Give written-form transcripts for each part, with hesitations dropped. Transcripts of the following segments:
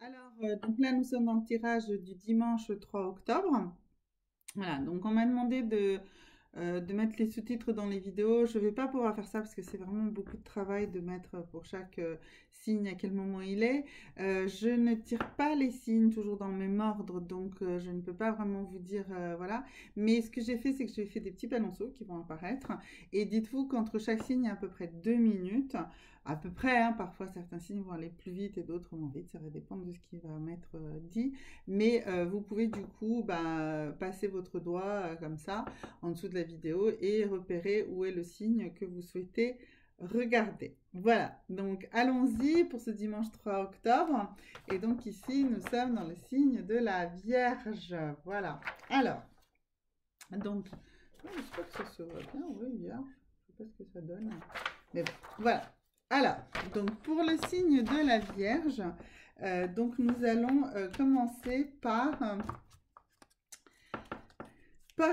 Alors, donc là, nous sommes dans le tirage du dimanche 3 octobre. Voilà, donc on m'a demandé de mettre les sous-titres dans les vidéos. Je ne vais pas pouvoir faire ça parce que c'est vraiment beaucoup de travail de mettre pour chaque signe à quel moment il est. Je ne tire pas les signes toujours dans le même ordre, donc je ne peux pas vraiment vous dire, voilà. Mais ce que j'ai fait, c'est que j'ai fait des petits panonceaux qui vont apparaître. Et dites-vous qu'entre chaque signe, il y a à peu près 2 minutes. À peu près, hein, parfois certains signes vont aller plus vite et d'autres moins vite, ça va dépendre de ce qui va m'être dit. Mais vous pouvez du coup passer votre doigt comme ça en dessous de la vidéo et repérer où est le signe que vous souhaitez regarder. Voilà, donc allons-y pour ce dimanche 3 octobre. Et donc ici, nous sommes dans le signe de la Vierge. Voilà. Alors, donc, j'espère que ça se voit bien. Oui, Vierge. Je ne sais pas ce que ça donne. Mais bon, voilà. Alors, donc pour le signe de la Vierge, donc nous allons commencer par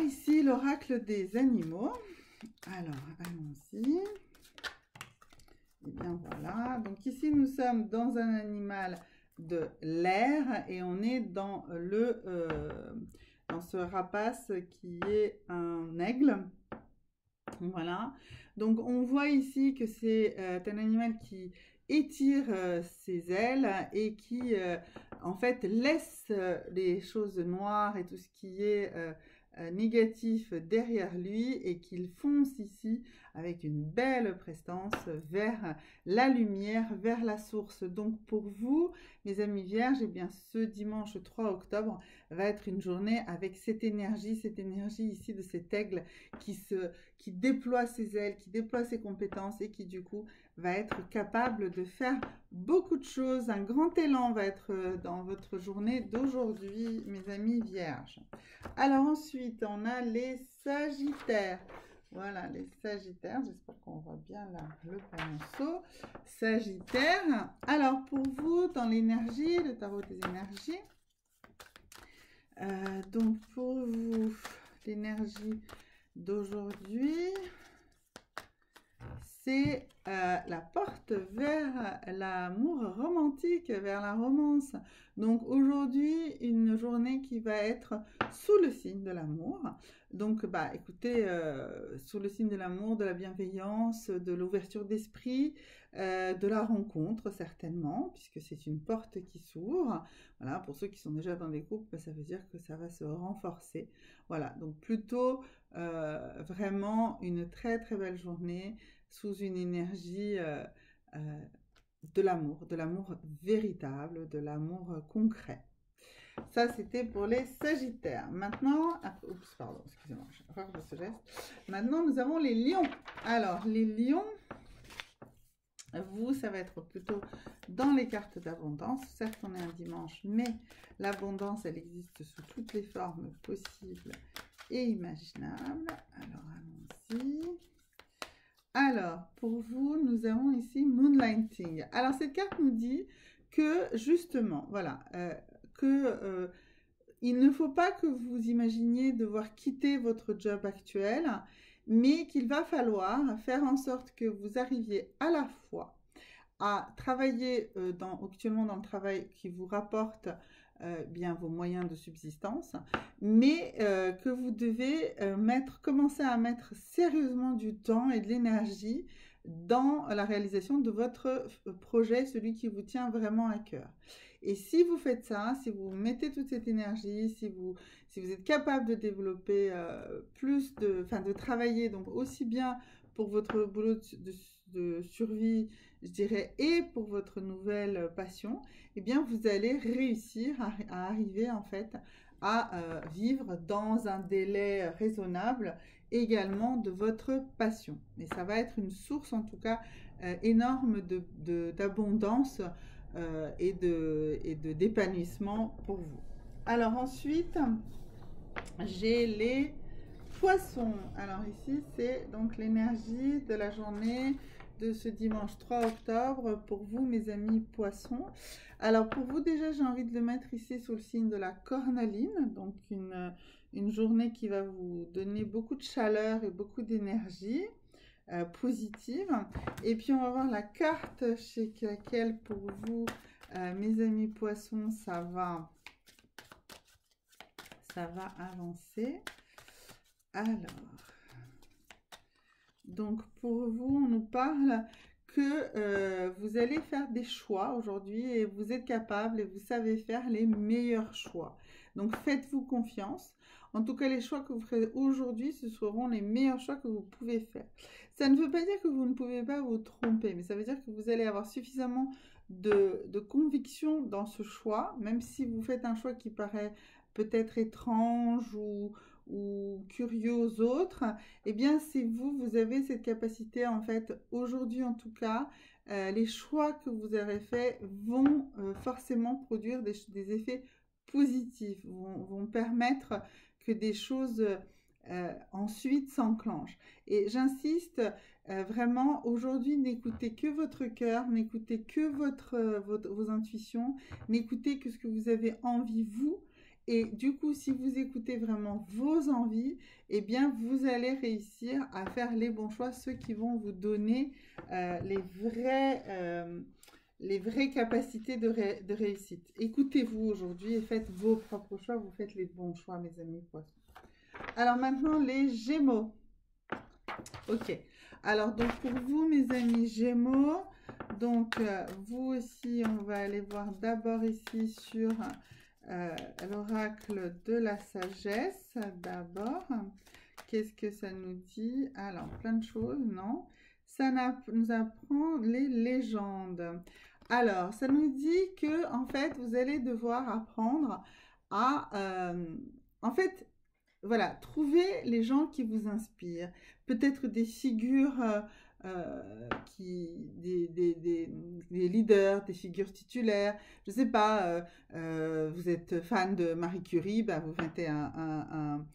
ici l'oracle des animaux. Alors, allons-y. Et bien voilà. Donc ici, nous sommes dans un animal de l'air et on est dans dans ce rapace qui est un aigle. Voilà. Donc on voit ici que c'est un animal qui étire ses ailes et qui en fait laisse les choses noires et tout ce qui est négatif derrière lui et qu'il fonce ici avec une belle prestance vers la lumière, vers la source. Donc pour vous, mes amis vierges, eh bien ce dimanche 3 octobre va être une journée avec cette énergie ici de cet aigle qui déploie ses ailes, qui déploie ses compétences et qui du coup va être capable de faire beaucoup de choses. Un grand élan va être dans votre journée d'aujourd'hui, mes amis vierges. Alors ensuite, on a les sagittaires. Voilà, les sagittaires. J'espère qu'on voit bien là le pinceau. Sagittaire. Alors pour vous, dans l'énergie, le tarot des énergies. Donc pour vous, l'énergie d'aujourd'hui, c'est la porte vers l'amour romantique, vers la romance. Donc aujourd'hui, une journée qui va être sous le signe de l'amour. Donc écoutez, sous le signe de l'amour, de la bienveillance, de l'ouverture d'esprit, de la rencontre certainement, puisque c'est une porte qui s'ouvre. Voilà, pour ceux qui sont déjà dans des couples, ça veut dire que ça va se renforcer. Voilà, donc plutôt vraiment une très très belle journée sous une énergie de l'amour véritable, de l'amour concret. Ça, c'était pour les Sagittaires. Maintenant, oups, pardon, excusez-moi, je vais faire ce geste. Maintenant, nous avons les Lions. Alors, les Lions, vous, ça va être plutôt dans les cartes d'abondance. Certes, on est un dimanche, mais l'abondance, elle existe sous toutes les formes possibles et imaginables. Alors, allons-y. Alors, pour vous, nous avons ici Moonlighting. Alors, cette carte nous dit que, justement, voilà, il ne faut pas que vous imaginiez devoir quitter votre job actuel, mais qu'il va falloir faire en sorte que vous arriviez à la fois à travailler actuellement dans le travail qui vous rapporte bien vos moyens de subsistance, mais que vous devez commencer à mettre sérieusement du temps et de l'énergie dans la réalisation de votre projet, celui qui vous tient vraiment à cœur. Et si vous faites ça, si vous mettez toute cette énergie, si vous êtes capable de développer de travailler donc aussi bien pour votre boulot de survie, je dirais, et pour votre nouvelle passion, eh bien, vous allez réussir à arriver en fait à vivre dans un délai raisonnable également de votre passion. Mais ça va être une source en tout cas énorme d'abondance et d'épanouissement pour vous. Alors ensuite, j'ai les Poissons. Alors ici, c'est donc l'énergie de la journée de ce dimanche 3 octobre pour vous, mes amis poissons. Alors pour vous, déjà, j'ai envie de le mettre ici sous le signe de la cornaline. Donc une journée qui va vous donner beaucoup de chaleur et beaucoup d'énergie positive. Et puis on va voir la carte chez laquelle pour vous Mes amis poissons, ça va avancer. Alors, donc pour vous, on nous parle que vous allez faire des choix aujourd'hui et vous êtes capable et vous savez faire les meilleurs choix. Donc faites-vous confiance. En tout cas, les choix que vous ferez aujourd'hui, ce seront les meilleurs choix que vous pouvez faire. Ça ne veut pas dire que vous ne pouvez pas vous tromper, mais ça veut dire que vous allez avoir suffisamment de conviction dans ce choix, même si vous faites un choix qui paraît peut-être étrange ou curieux aux autres, eh bien c'est vous, vous avez cette capacité en fait, aujourd'hui en tout cas, les choix que vous aurez faits vont forcément produire des effets positifs, vont permettre que des choses ensuite s'enclenchent. Et j'insiste vraiment, aujourd'hui, n'écoutez que votre cœur, n'écoutez que vos intuitions, n'écoutez que ce que vous avez envie vous. Et du coup, si vous écoutez vraiment vos envies, eh bien, vous allez réussir à faire les bons choix, ceux qui vont vous donner les vraies capacités de réussite. Écoutez-vous aujourd'hui et faites vos propres choix, vous faites les bons choix, mes amis poissons. Alors maintenant, les Gémeaux. Ok. Alors, donc pour vous, mes amis Gémeaux, donc vous aussi, on va aller voir d'abord ici sur l'oracle de la sagesse. D'abord, qu'est-ce que ça nous dit? Alors, plein de choses, non? Ça nous apprend les légendes. Alors, ça nous dit que, en fait, vous allez devoir apprendre à... en fait, voilà, trouver les gens qui vous inspirent. Peut-être des figures, des leaders, des figures titulaires. Je ne sais pas, vous êtes fan de Marie Curie, bah, vous mettez un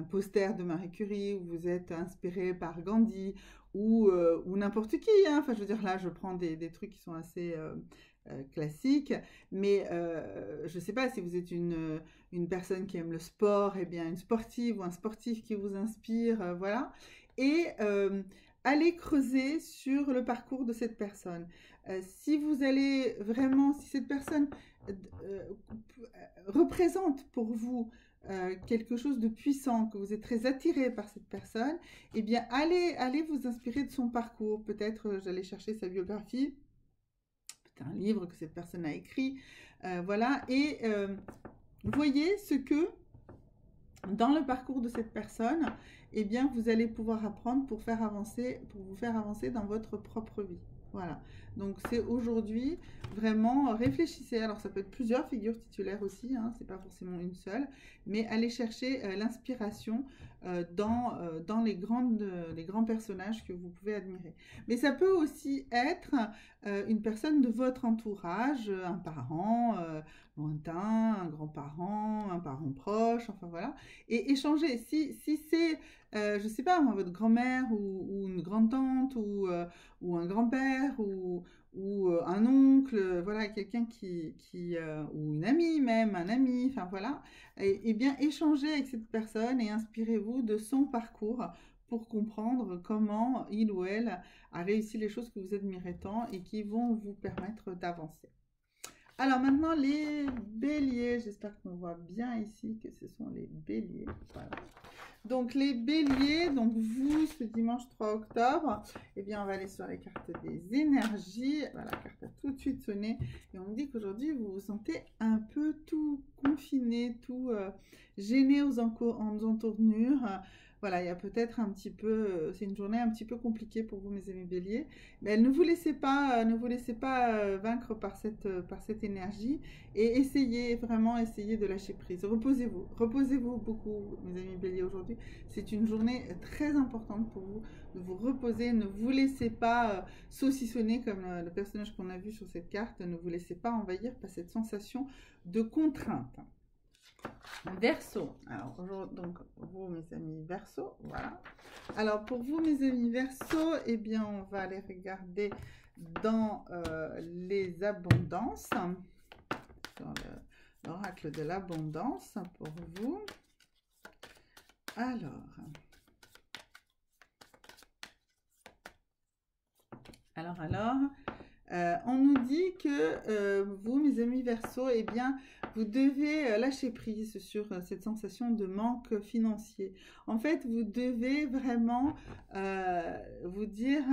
poster de Marie Curie, ou vous êtes inspiré par Gandhi, ou n'importe qui. Hein. Enfin, je veux dire, là, je prends des trucs qui sont assez classiques. Mais je ne sais pas si vous êtes une personne qui aime le sport, eh bien une sportive ou un sportif qui vous inspire, voilà. Et allez creuser sur le parcours de cette personne. Si vous allez vraiment, si cette personne représente pour vous quelque chose de puissant, que vous êtes très attiré par cette personne, eh bien allez vous inspirer de son parcours. Peut-être j'allais chercher sa biographie, peut-être un livre que cette personne a écrit, voilà, et voyez ce que, dans le parcours de cette personne, eh bien, vous allez pouvoir apprendre pour vous faire avancer dans votre propre vie. Voilà. Donc, c'est aujourd'hui, vraiment, réfléchissez. Alors, ça peut être plusieurs figures titulaires aussi, hein, c'est pas forcément une seule, mais allez chercher l'inspiration dans les grands personnages que vous pouvez admirer. Mais ça peut aussi être une personne de votre entourage, un parent lointain, un grand-parent, un parent proche, enfin voilà, et échanger. Si c'est, je ne sais pas, moi, votre grand-mère ou une grand-tante ou un grand-père ou un oncle, voilà, quelqu'un ou une amie même, un ami, enfin voilà, et bien échangez avec cette personne et inspirez-vous de son parcours pour comprendre comment il ou elle a réussi les choses que vous admirez tant et qui vont vous permettre d'avancer. Alors maintenant, les béliers, j'espère qu'on voit bien ici que ce sont les béliers. Voilà. Donc les béliers, donc vous, ce dimanche 3 octobre, eh bien on va aller sur les cartes des énergies. Voilà, la carte a tout de suite sonné. Et on me dit qu'aujourd'hui, vous vous sentez un peu tout confiné, tout gêné en entournures. Voilà, il y a peut-être un petit peu, c'est une journée un petit peu compliquée pour vous, mes amis béliers. Mais ne vous laissez pas, vaincre par cette énergie et essayez de lâcher prise. Reposez-vous beaucoup, mes amis béliers, aujourd'hui. C'est une journée très importante pour vous, de vous reposer. Ne vous laissez pas saucissonner comme le personnage qu'on a vu sur cette carte. Ne vous laissez pas envahir par cette sensation de contrainte. Verseau. Alors, donc, vous, mes amis Verseau, voilà. Alors, pour vous, mes amis Verseau, eh bien, on va aller regarder dans les abondances, dans l'oracle de l'abondance pour vous. Alors, On nous dit que vous, mes amis Verseau, eh bien, vous devez lâcher prise sur cette sensation de manque financier. En fait, vous devez vraiment vous dire,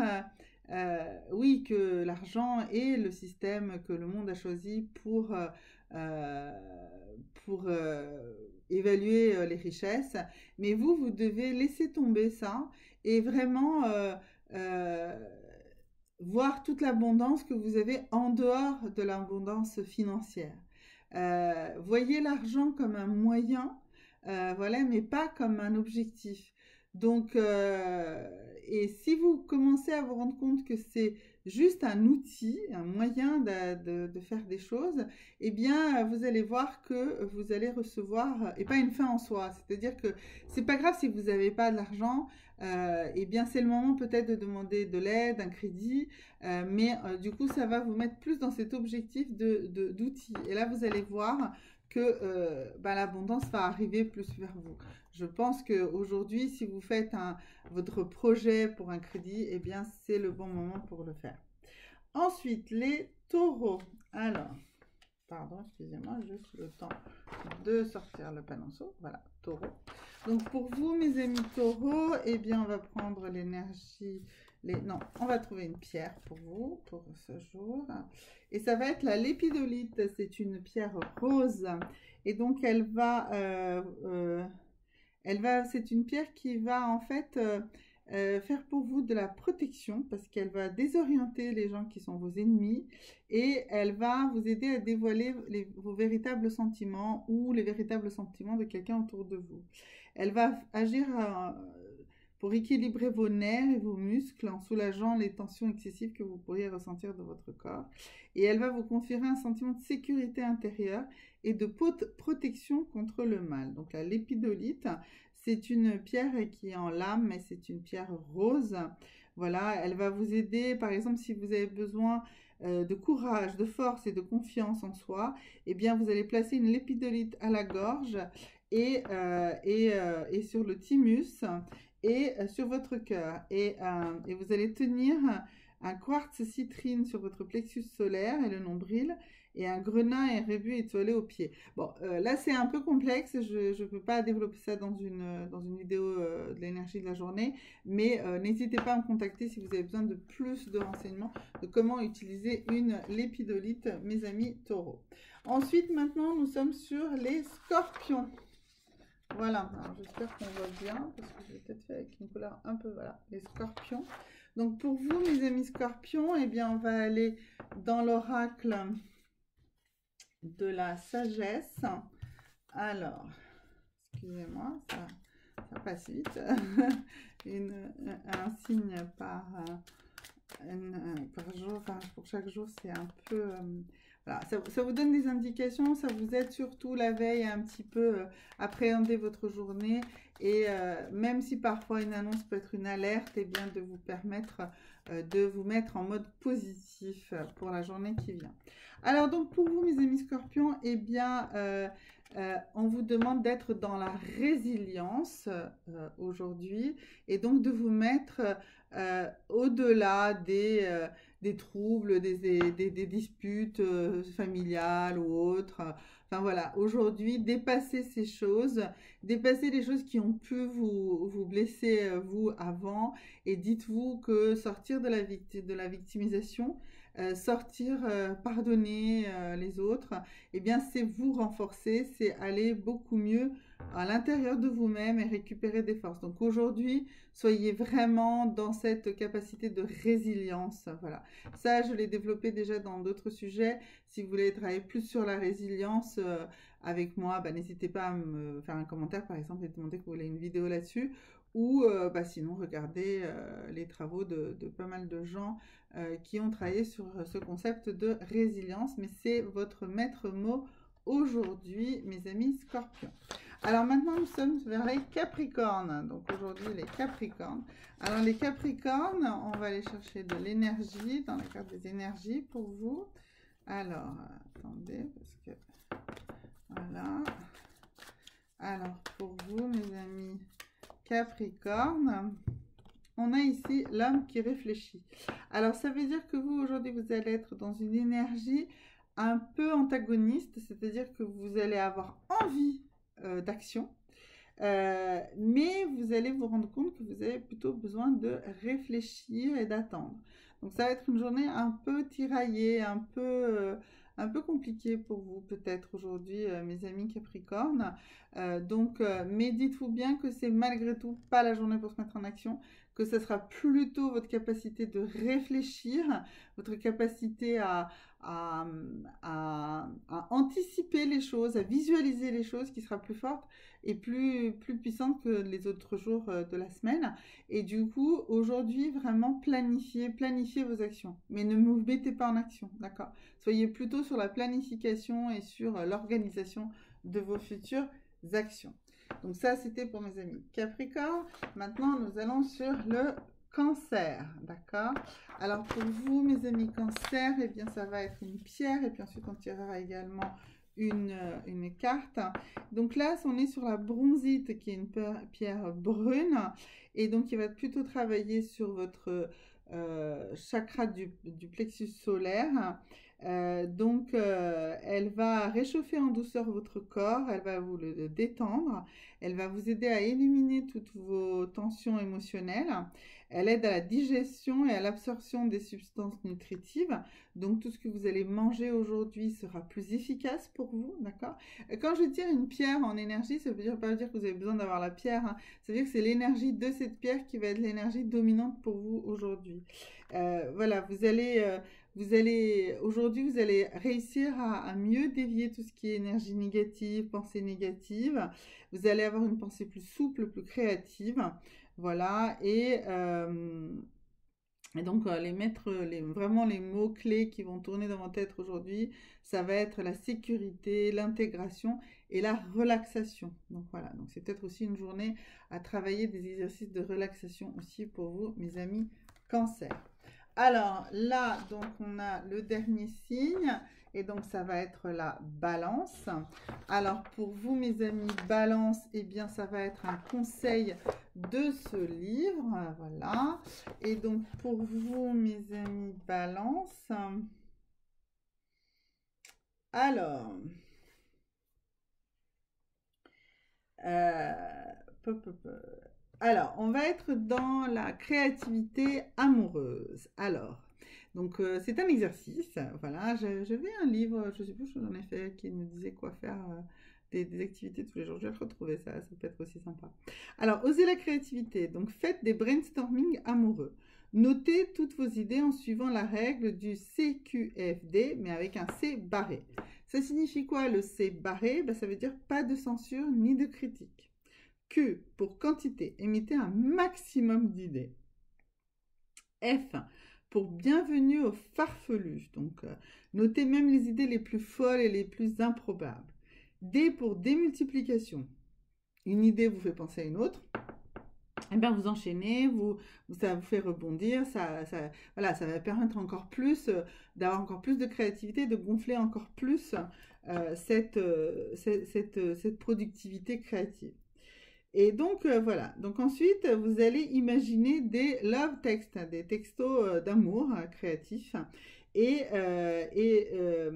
oui, que l'argent est le système que le monde a choisi euh, pour évaluer les richesses, mais vous devez laisser tomber ça et vraiment euh, voir toute l'abondance que vous avez en dehors de l'abondance financière. Voyez l'argent comme un moyen, voilà, mais pas comme un objectif. Donc, et si vous commencez à vous rendre compte que c'est juste un outil, un moyen de faire des choses, eh bien, vous allez voir que vous allez recevoir, et pas une fin en soi. C'est-à-dire que c'est pas grave si vous n'avez pas de l'argent, eh bien, c'est le moment peut-être de demander de l'aide, un crédit, mais du coup, ça va vous mettre plus dans cet objectif d'outils. Et là, vous allez voir que l'abondance va arriver plus vers vous. Je pense qu'aujourd'hui, si vous faites votre projet pour un crédit, eh bien, c'est le bon moment pour le faire. Ensuite, les taureaux. Alors, pardon, excusez-moi, juste le temps de sortir le panonceau. Voilà, taureau. Donc, pour vous, mes amis taureaux, eh bien, on va prendre l'énergie. Non, on va trouver une pierre pour vous, pour ce jour. Et ça va être la lépidolite. C'est une pierre rose. Et donc, c'est une pierre qui va en fait faire pour vous de la protection parce qu'elle va désorienter les gens qui sont vos ennemis et elle va vous aider à dévoiler vos véritables sentiments ou les véritables sentiments de quelqu'un autour de vous. Elle va agir pour équilibrer vos nerfs et vos muscles en soulageant les tensions excessives que vous pourriez ressentir dans votre corps. Et elle va vous conférer un sentiment de sécurité intérieure et de protection contre le mal. Donc la lépidolite, c'est une pierre qui est en lame, mais c'est une pierre rose. Voilà, elle va vous aider, par exemple, si vous avez besoin de courage, de force et de confiance en soi, eh bien, vous allez placer une lépidolite à la gorge et sur le thymus et sur votre cœur. Et vous allez tenir un quartz citrine sur votre plexus solaire et le nombril, et un grenin et rébus étoilé au pied. Bon, là c'est un peu complexe, je ne peux pas développer ça dans une vidéo de l'énergie de la journée, mais n'hésitez pas à me contacter si vous avez besoin de plus de renseignements de comment utiliser une lépidolite, mes amis taureaux. Ensuite, maintenant, nous sommes sur les scorpions. Voilà, j'espère qu'on voit bien, parce que je l'ai peut-être fait avec une couleur un peu, voilà, les scorpions. Donc pour vous, mes amis scorpions, eh bien on va aller dans l'oracle de la sagesse. Alors, excusez-moi, ça passe vite. Un signe par jour, enfin, pour chaque jour, c'est un peu... voilà, ça vous donne des indications, ça vous aide surtout la veille à un petit peu appréhender votre journée. Et même si parfois une annonce peut être une alerte, et bien de vous permettre de vous mettre en mode positif pour la journée qui vient. Alors donc pour vous, mes amis scorpions, eh bien on vous demande d'être dans la résilience aujourd'hui et donc de vous mettre au-delà des troubles, des disputes familiales ou autres. Enfin voilà, aujourd'hui, dépassez ces choses, dépassez les choses qui ont pu vous blesser vous avant et dites-vous que sortir de la victimisation, sortir, pardonner les autres, eh bien c'est vous renforcer, c'est aller beaucoup mieux à l'intérieur de vous-même et récupérer des forces. Donc aujourd'hui, soyez vraiment dans cette capacité de résilience. Voilà. Ça, je l'ai développé déjà dans d'autres sujets. Si vous voulez travailler plus sur la résilience avec moi, n'hésitez pas à me faire un commentaire, par exemple, et demander que vous voulez une vidéo là-dessus. Ou sinon, regardez les travaux de pas mal de gens qui ont travaillé sur ce concept de résilience. Mais c'est votre maître mot aujourd'hui, mes amis scorpions. Alors maintenant, nous sommes vers les Capricornes. Donc aujourd'hui, les Capricornes. Alors les Capricornes, on va aller chercher de l'énergie dans la carte des énergies pour vous. Alors, attendez, parce que... Voilà. Alors, pour vous, mes amis Capricornes, on a ici l'homme qui réfléchit. Alors, ça veut dire que vous, aujourd'hui, vous allez être dans une énergie un peu antagoniste, c'est-à-dire que vous allez avoir envie d'action, mais vous allez vous rendre compte que vous avez plutôt besoin de réfléchir et d'attendre. Donc ça va être une journée un peu tiraillée, un peu compliquée pour vous peut-être aujourd'hui, mes amis Capricorne. Mais dites-vous bien que c'est malgré tout pas la journée pour se mettre en action, que ce sera plutôt votre capacité de réfléchir, votre capacité à, à anticiper les choses, à visualiser les choses qui sera plus forte et plus puissante que les autres jours de la semaine. Et du coup, aujourd'hui, vraiment planifiez vos actions. Mais ne vous mettez pas en action, d'accord? Soyez plutôt sur la planification et sur l'organisation de vos futures actions. Donc ça, c'était pour mes amis Capricorne. Maintenant, nous allons sur le Cancer, d'accord? Alors pour vous, mes amis Cancer, eh bien ça va être une pierre et puis ensuite on tirera également une carte. Donc là, on est sur la bronzite qui est une pierre brune et donc il va plutôt travailler sur votre chakra du plexus solaire. Elle va réchauffer en douceur votre corps, elle va vous le détendre, elle va vous aider à éliminer toutes vos tensions émotionnelles, elle aide à la digestion et à l'absorption des substances nutritives, donc tout ce que vous allez manger aujourd'hui sera plus efficace pour vous, d'accord? Quand je tire une pierre en énergie, ça veut pas dire que vous avez besoin d'avoir la pierre, hein. Ça veut dire que c'est l'énergie de cette pierre qui va être l'énergie dominante pour vous aujourd'hui. Voilà, aujourd'hui, vous allez réussir à mieux dévier tout ce qui est énergie négative, pensée négative. Vous allez avoir une pensée plus souple, plus créative. Voilà, et donc, vraiment les mots-clés qui vont tourner dans votre tête aujourd'hui, ça va être la sécurité, l'intégration et la relaxation. Donc voilà, donc c'est peut-être aussi une journée à travailler des exercices de relaxation aussi pour vous, mes amis Cancer. Alors là, donc on a le dernier signe et donc ça va être la Balance. Alors pour vous, mes amis Balance, eh bien ça va être un conseil de ce livre, voilà. Et donc pour vous, mes amis Balance, alors, euh, alors, on va être dans la créativité amoureuse. Alors, donc c'est un exercice. Voilà, j'avais un livre, je sais plus, j'en ai fait, qui nous disait quoi faire des activités tous les jours. Je vais retrouver ça, ça peut être aussi sympa. Alors, osez la créativité. Donc, faites des brainstorming amoureux. Notez toutes vos idées en suivant la règle du CQFD, mais avec un C barré. Ça signifie quoi le C barré? Ben, ça veut dire pas de censure ni de critique. Q pour quantité, émettez un maximum d'idées. F pour bienvenue aux farfelus, donc notez même les idées les plus folles et les plus improbables. D pour démultiplication, une idée vous fait penser à une autre, et bien vous enchaînez, ça vous fait rebondir, voilà, ça va permettre encore plus d'avoir encore plus de créativité, de gonfler encore plus cette productivité créative. Et donc, voilà. Donc ensuite, vous allez imaginer des love texts, des textos d'amour créatifs. Et, euh, et, euh,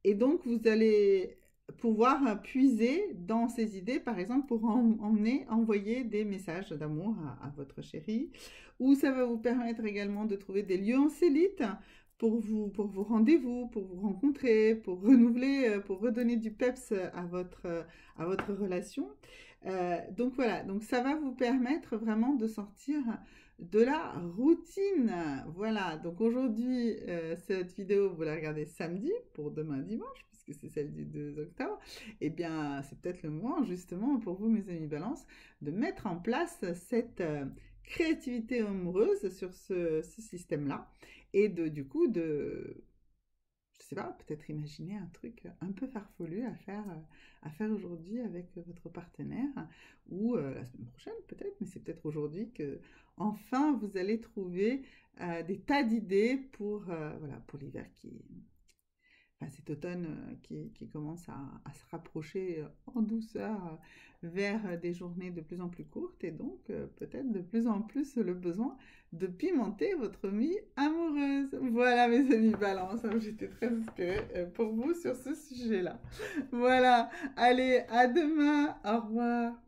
et donc, vous allez pouvoir puiser dans ces idées, par exemple, pour envoyer des messages d'amour à votre chérie. Ou ça va vous permettre également de trouver des lieux ensélites pour vos rendez-vous, pour vous rencontrer, pour renouveler, pour redonner du peps à votre relation. Donc voilà, donc ça va vous permettre vraiment de sortir de la routine. Voilà, donc aujourd'hui, cette vidéo, vous la regardez samedi pour demain dimanche, puisque c'est celle du 2 octobre. Eh bien, c'est peut-être le moment, justement, pour vous, mes amis Balance, de mettre en place cette créativité amoureuse sur ce système-là et du coup, je sais pas, peut-être imaginer un truc un peu farfelu à faire aujourd'hui avec votre partenaire ou la semaine prochaine peut-être, mais c'est peut-être aujourd'hui que enfin vous allez trouver des tas d'idées pour l'hiver enfin, cet automne qui commence à se rapprocher en douceur vers des journées de plus en plus courtes et donc peut-être de plus en plus le besoin de pimenter votre vie amoureuse. Voilà mes amis Balance, j'étais très inspirée pour vous sur ce sujet-là. Voilà, allez, à demain, au revoir.